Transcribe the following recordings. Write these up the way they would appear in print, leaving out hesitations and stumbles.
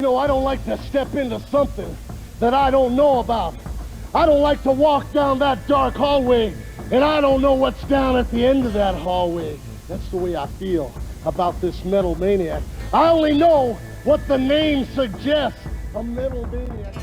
You know, I don't like to step into something that I don't know about. I don't like to walk down that dark hallway and I don't know what's down at the end of that hallway. That's the way I feel about this metal maniac. I only know what the name suggests, a metal maniac.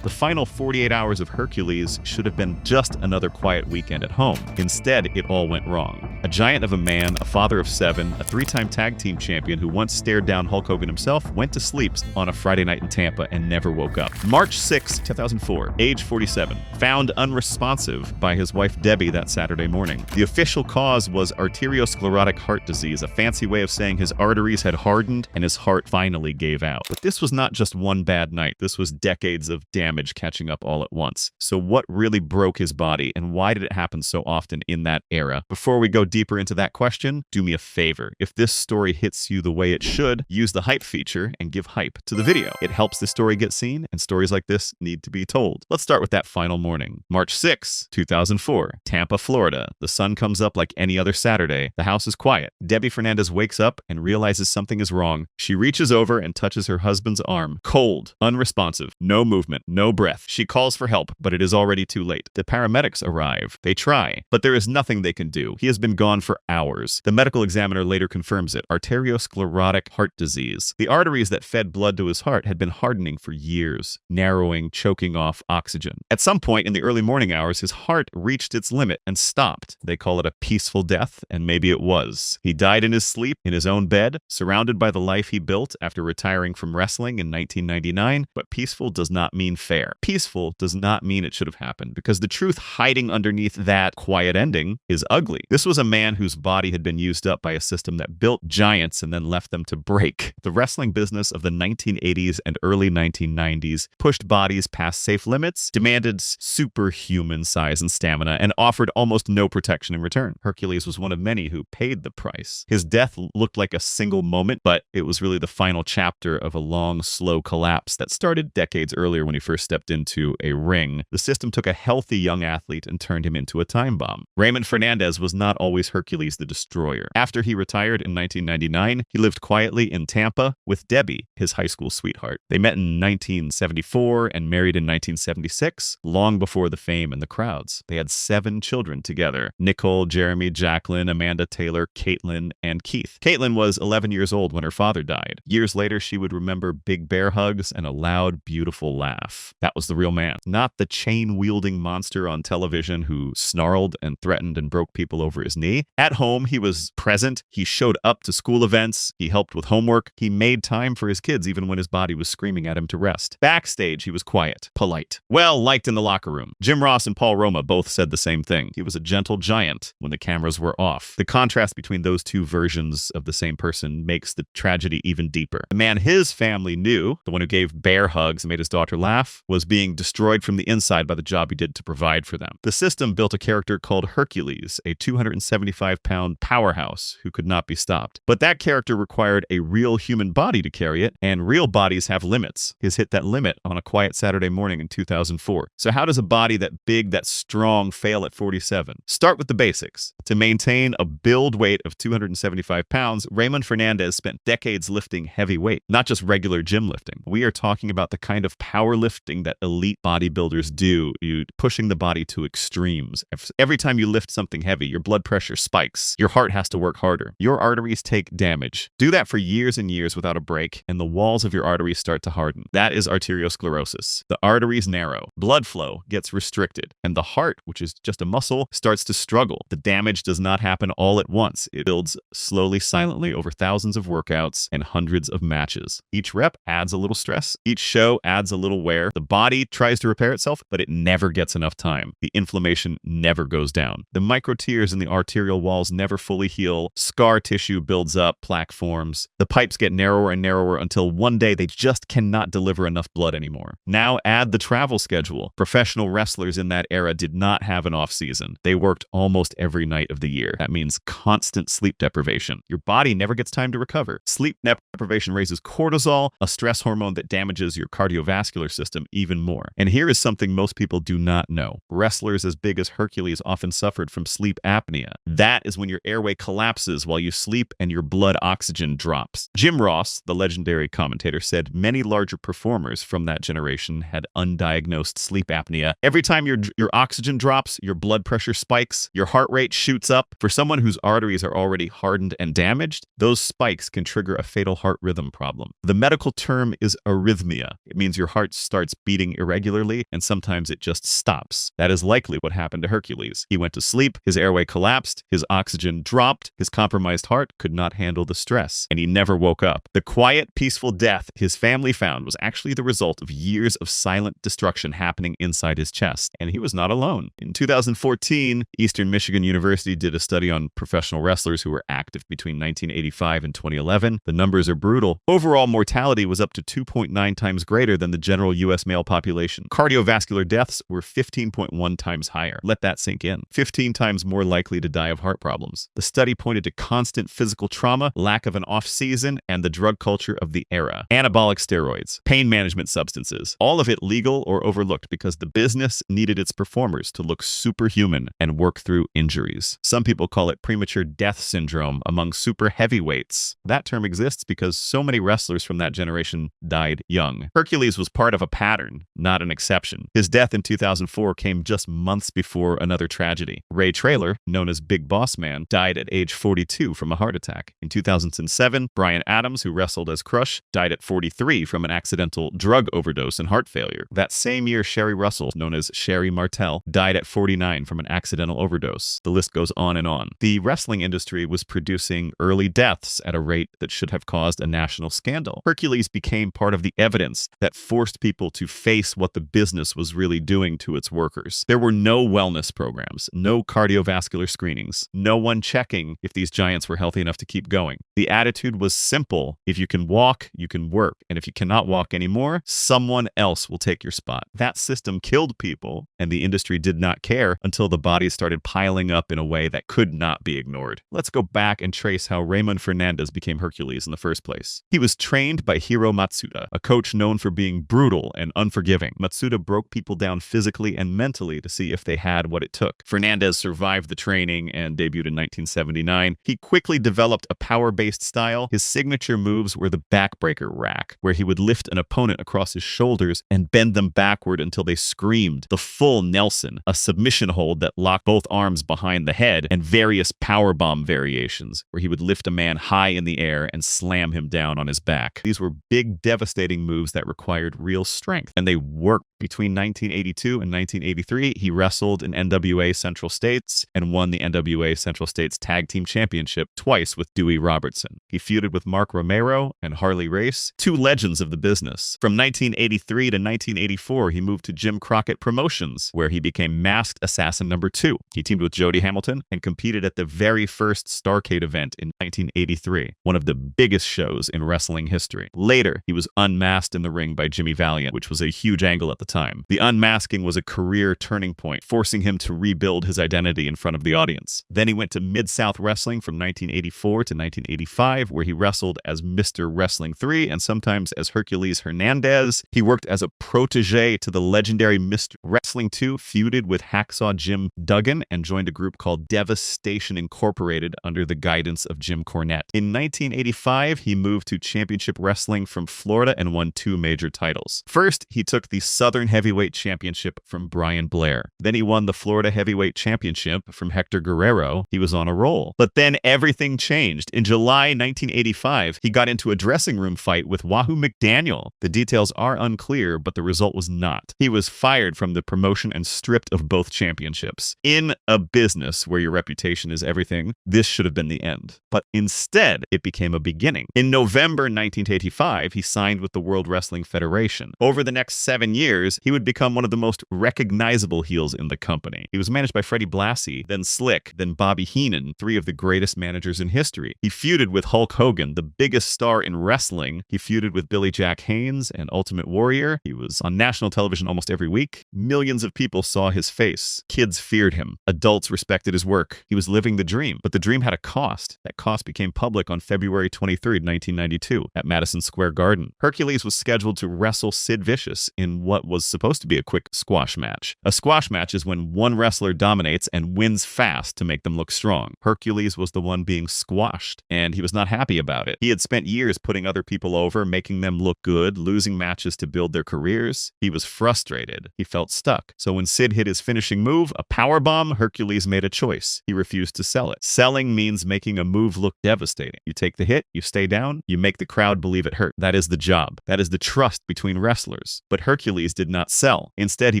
The final 48 hours of Hercules should have been just another quiet weekend at home. Instead, it all went wrong. A giant of a man, a father of 7, a 3-time tag team champion who once stared down Hulk Hogan himself, went to sleep on a Friday night in Tampa and never woke up. March 6, 2004, age 47, found unresponsive by his wife Debbie that Saturday morning. The official cause was arteriosclerotic heart disease, a fancy way of saying his arteries had hardened and his heart finally gave out. But this was not just one bad night. This was decades of damage catching up all at once. So what really broke his body, and why did it happen so often in that era? Before we go deeper into that question, do me a favor. If this story hits you the way it should, use the hype feature and give hype to the video. It helps the story get seen, and stories like this need to be told. Let's start with that final morning. March 6, 2004, Tampa, Florida. The sun comes up like any other Saturday. The house is quiet. Debbie Fernandez wakes up and realizes something is wrong. She reaches over and touches her husband's arm. Cold, unresponsive, no movement, no breath. She calls for help, but it is already too late. The paramedics arrive. They try, but there is nothing they can do. He has been gone for hours. The medical examiner later confirms it. Arteriosclerotic heart disease. The arteries that fed blood to his heart had been hardening for years, narrowing, choking off oxygen. At some point in the early morning hours, his heart reached its limit and stopped. They call it a peaceful death, and maybe it was. He died in his sleep, in his own bed, surrounded by the life he built after retiring from wrestling in 1999, but peaceful does not mean fair. Peaceful does not mean it should have happened, because the truth hiding underneath that quiet ending is ugly. This was a man whose body had been used up by a system that built giants and then left them to break. The wrestling business of the 1980s and early 1990s pushed bodies past safe limits, demanded superhuman size and stamina, and offered almost no protection in return. Hercules was one of many who paid the price. His death looked like a single moment, but it was really the final chapter of a long, slow collapse that started decades earlier when he first stepped into a ring. The system took a healthy young athlete and turned him into a time bomb. Raymond Fernandez was not always Hercules the Destroyer. After he retired in 1999, he lived quietly in Tampa with Debbie, his high school sweetheart. They met in 1974 and married in 1976, long before the fame and the crowds. They had 7 children together: Nicole, Jeremy, Jacqueline, Amanda, Taylor, Caitlin, and Keith. Caitlin was 11 years old when her father died. Years later, she would remember big bear hugs and a loud, beautiful laugh. That was the real man, not the chain-wielding monster on television who snarled and threatened and broke people over his knee. At home, he was present. He showed up to school events. He helped with homework. He made time for his kids even when his body was screaming at him to rest. Backstage, he was quiet, polite, well-liked in the locker room. Jim Ross and Paul Roma both said the same thing. He was a gentle giant when the cameras were off. The contrast between those two versions of the same person makes the tragedy even deeper. The man his family knew, the one who gave bear hugs and made his daughter laugh, was being destroyed from the inside by the job he did to provide for them. The system built a character called Hercules, a 275-pound powerhouse who could not be stopped. But that character required a real human body to carry it, and real bodies have limits. His hit that limit on a quiet Saturday morning in 2004. So how does a body that big, that strong, fail at 47? Start with the basics. To maintain a build weight of 275 pounds, Raymond Fernandez spent decades lifting heavy weight, not just regular gym lifting. We are talking about the kind of powerlifting that elite bodybuilders do, pushing the body to extremes. Every time you lift something heavy, your blood pressure spikes. Your heart has to work harder. Your arteries take damage. Do that for years and years without a break, and the walls of your arteries start to harden. That is arteriosclerosis. The arteries narrow. Blood flow gets restricted, and the heart, which is just a muscle, starts to struggle. The damage does not happen all at once. It builds slowly, silently over thousands of workouts and hundreds of matches. Each rep adds a little stress. Each show adds a little wear. The body tries to repair itself, but it never gets enough time. The inflammation never goes down. The micro tears in the arterial walls never fully heal. Scar tissue builds up, plaque forms. The pipes get narrower and narrower until one day they just cannot deliver enough blood anymore. Now add the travel schedule. Professional wrestlers in that era did not have an off season. They worked almost every night of the year. That means constant sleep deprivation. Your body never gets time to recover. Sleep deprivation raises cortisol, a stress hormone that damages your cardiovascular system him even more. And here is something most people do not know. Wrestlers as big as Hercules often suffered from sleep apnea. That is when your airway collapses while you sleep and your blood oxygen drops. Jim Ross, the legendary commentator, said many larger performers from that generation had undiagnosed sleep apnea. Every time your oxygen drops, your blood pressure spikes, your heart rate shoots up. For someone whose arteries are already hardened and damaged, those spikes can trigger a fatal heart rhythm problem. The medical term is arrhythmia. It means your heart starts beating irregularly and sometimes it just stops. That is likely what happened to Hercules. He went to sleep, his airway collapsed, his oxygen dropped, his compromised heart could not handle the stress, and he never woke up. The quiet, peaceful death his family found was actually the result of years of silent destruction happening inside his chest, and he was not alone. In 2014, Eastern Michigan University did a study on professional wrestlers who were active between 1985 and 2011. The numbers are brutal. Overall mortality was up to 2.9 times greater than the general U.S. male population. Cardiovascular deaths were 15.1 times higher. Let that sink in. 15 times more likely to die of heart problems. The study pointed to constant physical trauma, lack of an off-season, and the drug culture of the era. Anabolic steroids, pain management substances, all of it legal or overlooked because the business needed its performers to look superhuman and work through injuries. Some people call it premature death syndrome among super heavyweights. That term exists because so many wrestlers from that generation died young. Hercules was part of a pattern, not an exception. His death in 2004 came just months before another tragedy. Ray Traylor, known as Big Boss Man, died at age 42 from a heart attack. In 2007, Bryan Adams, who wrestled as Crush, died at 43 from an accidental drug overdose and heart failure. That same year, Sherry Russell, known as Sherry Martel, died at 49 from an accidental overdose. The list goes on and on. The wrestling industry was producing early deaths at a rate that should have caused a national scandal. Hercules became part of the evidence that forced people to face what the business was really doing to its workers. There were no wellness programs, no cardiovascular screenings, no one checking if these giants were healthy enough to keep going. The attitude was simple. If you can walk, you can work. And if you cannot walk anymore, someone else will take your spot. That system killed people, and the industry did not care until the bodies started piling up in a way that could not be ignored. Let's go back and trace how Raymond Fernandez became Hercules in the first place. He was trained by Hiro Matsuda, a coach known for being brutal and unforgiving. Matsuda broke people down physically and mentally to see if they had what it took. Fernandez survived the training and debuted in 1979. He quickly developed a power-based style. His signature moves were the backbreaker rack, where he would lift an opponent across his shoulders and bend them backward until they screamed. The full Nelson, a submission hold that locked both arms behind the head, and various powerbomb variations, where he would lift a man high in the air and slam him down on his back. These were big, devastating moves that required real strength, and they worked. Between 1982 and 1983, he wrestled in NWA Central States and won the NWA Central States Tag Team Championship twice with Dewey Robertson. He feuded with Mark Romero and Harley Race, two legends of the business. From 1983 to 1984, he moved to Jim Crockett Promotions, where he became Masked Assassin number 2. He teamed with Jody Hamilton and competed at the very first Starrcade event in 1983, one of the biggest shows in wrestling history. Later, he was unmasked in the ring by Jimmy Valiant, which was a huge angle at the time. The unmasking was a career turning point, forcing him to rebuild his identity in front of the audience. Then he went to Mid-South Wrestling from 1984 to 1985, where he wrestled as Mr. Wrestling 3 and sometimes as Hercules Hernandez. He worked as a protege to the legendary Mr. Wrestling 2, feuded with Hacksaw Jim Duggan, and joined a group called Devastation Incorporated under the guidance of Jim Cornette. In 1985, he moved to Championship Wrestling from Florida and won 2 major titles. First, he took the Southern Heavyweight Championship from Brian Blair. Then he won the Florida Heavyweight Championship from Hector Guerrero. He was on a roll. But then everything changed. In July 1985, he got into a dressing room fight with Wahoo McDaniel. The details are unclear, but the result was not. He was fired from the promotion and stripped of both championships. In a business where your reputation is everything, this should have been the end. But instead, it became a beginning. In November 1985, he signed with the World Wrestling Federation. Over the next 7 years, he would become one of the most recognizable heels in the company. He was managed by Freddie Blassie, then Slick, then Bobby Heenan, 3 of the greatest managers in history. He feuded with Hulk Hogan, the biggest star in wrestling. He feuded with Billy Jack Haynes and Ultimate Warrior. He was on national television almost every week. Millions of people saw his face. Kids feared him. Adults respected his work. He was living the dream, but the dream had a cost. That cost became public on February 23, 1992, at Madison Square Garden. Hercules was scheduled to wrestle Sid Vicious in what was supposed to be a quick squash match. A squash match is when one wrestler dominates and wins fast to make them look strong. Hercules was the one being squashed, and he was not happy about it. He had spent years putting other people over, making them look good, losing matches to build their careers. He was frustrated. He felt stuck. So when Sid hit his finishing move, a powerbomb, Hercules made a choice. He refused to sell it. Selling means making a move look devastating. You take the hit, you stay down, you make the crowd believe it hurt. That is the job. That is the trust between wrestlers. But Hercules did not sell. Instead, he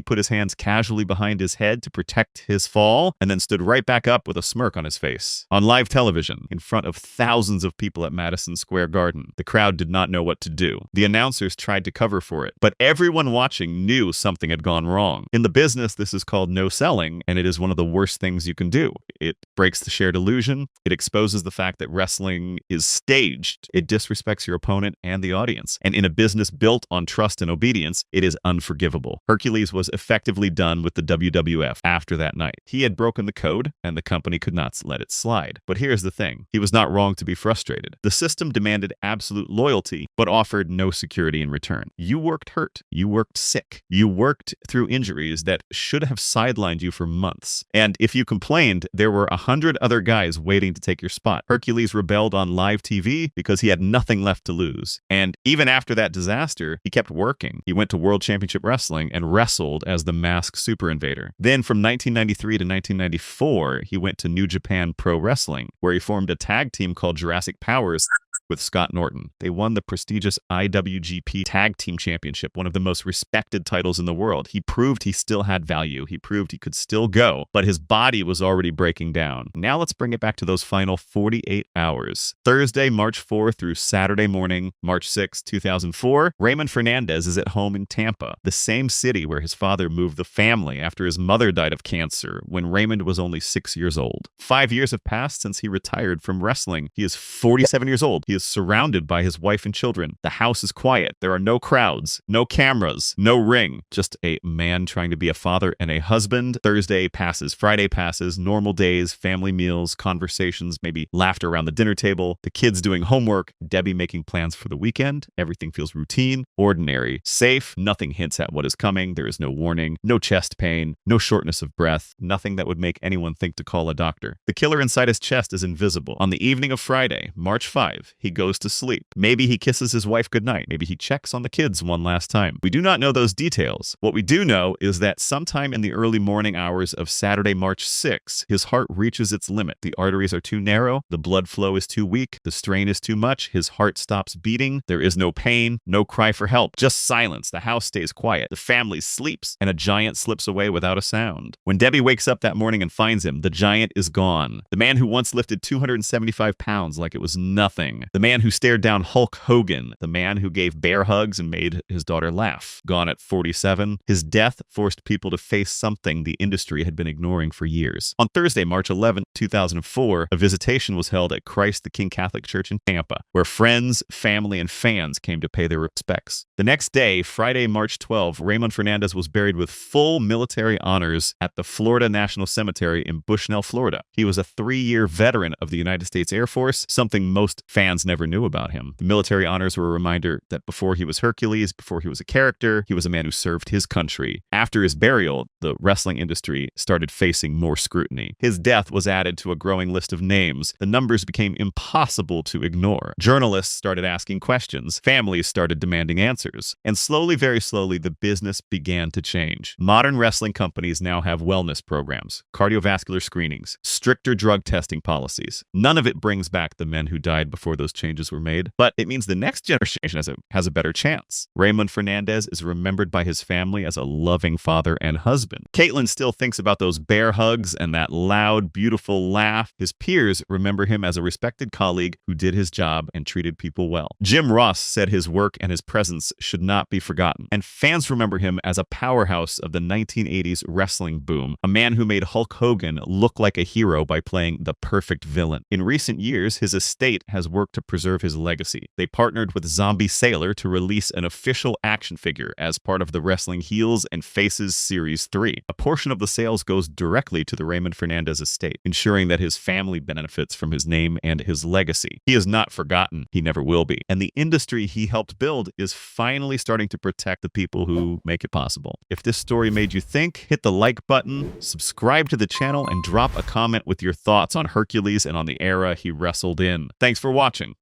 put his hands casually behind his head to protect his fall, and then stood right back up with a smirk on his face. On live television, in front of thousands of people at Madison Square Garden, the crowd did not know what to do. The announcers tried to cover for it, but everyone watching knew something had gone wrong. In the business, this is called no selling, and it is one of the worst things you can do. It breaks the shared illusion. It exposes the fact that wrestling is staged. It disrespects your opponent and the audience. And in a business built on trust and obedience, it is unforgivable. Hercules was effectively done with the WWF after that night. He had broken the code, and the company could not let it slide. But here's the thing. He was not wrong to be frustrated. The system demanded absolute loyalty, but offered no security in return. You worked hurt. You worked sick. You worked through injuries that should have sidelined you for months. And if you complained, there were 100 other guys waiting to take your spot. Hercules rebelled on live TV because he had nothing left to lose. And even after that disaster, he kept working. He went to World Championship Wrestling and wrestled as the Masked Super Invader. Then from 1993 to 1994, he went to New Japan Pro Wrestling, where he formed a tag team called Jurassic Powers with Scott Norton. They won the prestigious IWGP Tag Team Championship, one of the most respected titles in the world. He proved he still had value. He proved he could still go, but his body was already breaking down. Now let's bring it back to those final 48 hours. Thursday, March 4 through Saturday morning, March 6, 2004, Raymond Fernandez is at home in Tampa, the same city where his father moved the family after his mother died of cancer when Raymond was only 6 years old. 5 years have passed since he retired from wrestling. He is 47 years old. He is surrounded by his wife and children. The house is quiet. There are no crowds, no cameras, no ring. Just a man trying to be a father and a husband. Thursday passes, Friday passes, normal days, family meals, conversations, maybe laughter around the dinner table, the kids doing homework, Debbie making plans for the weekend. Everything feels routine, ordinary, safe. Nothing hints at what is coming. There is no warning, no chest pain, no shortness of breath, nothing that would make anyone think to call a doctor. The killer inside his chest is invisible. On the evening of Friday, March 5, he goes to sleep. Maybe he kisses his wife goodnight. Maybe he checks on the kids one last time. We do not know those details. What we do know is that sometime in the early morning hours of Saturday, March 6, his heart reaches its limit. The arteries are too narrow. The blood flow is too weak. The strain is too much. His heart stops beating. There is no pain, no cry for help, just silence. The house stays quiet. The family sleeps, and a giant slips away without a sound. When Debbie wakes up that morning and finds him, the giant is gone. The man who once lifted 275 pounds like it was nothing. The man who stared down Hulk Hogan. The man who gave bear hugs and made his daughter laugh. Gone at 47. His death forced people to face something the industry had been ignoring for years. On Thursday, March 11, 2004, a visitation was held at Christ the King Catholic Church in Tampa, where friends, family, and fans came to pay their respects. The next day, Friday, March 12, Raymond Fernandez was buried with full military honors at the Florida National Cemetery in Bushnell, Florida. He was a 3-year veteran of the United States Air Force, something most fans never knew about him. The military honors were a reminder that before he was Hercules, before he was a character, he was a man who served his country. After his burial, the wrestling industry started facing more scrutiny. His death was added to a growing list of names. The numbers became impossible to ignore. Journalists started asking questions. Families started demanding answers. And slowly, very slowly, the business began to change. Modern wrestling companies now have wellness programs, cardiovascular screenings, stricter drug testing policies. None of it brings back the men who died before those changes were made, but it means the next generation has a better chance. Raymond Fernandez is remembered by his family as a loving father and husband. Caitlin still thinks about those bear hugs and that loud, beautiful laugh. His peers remember him as a respected colleague who did his job and treated people well. Jim Ross said his work and his presence should not be forgotten, and fans remember him as a powerhouse of the 1980s wrestling boom, a man who made Hulk Hogan look like a hero by playing the perfect villain. In recent years, his estate has worked to preserve his legacy. They partnered with Zombie Sailor to release an official action figure as part of the Wrestling Heels and Faces Series 3. A portion of the sales goes directly to the Raymond Fernandez estate, ensuring that his family benefits from his name and his legacy. He is not forgotten. He never will be. And the industry he helped build is finally starting to protect the people who make it possible. If this story made you think, hit the like button, subscribe to the channel, and drop a comment with your thoughts on Hercules and on the era he wrestled in. Thanks for watching.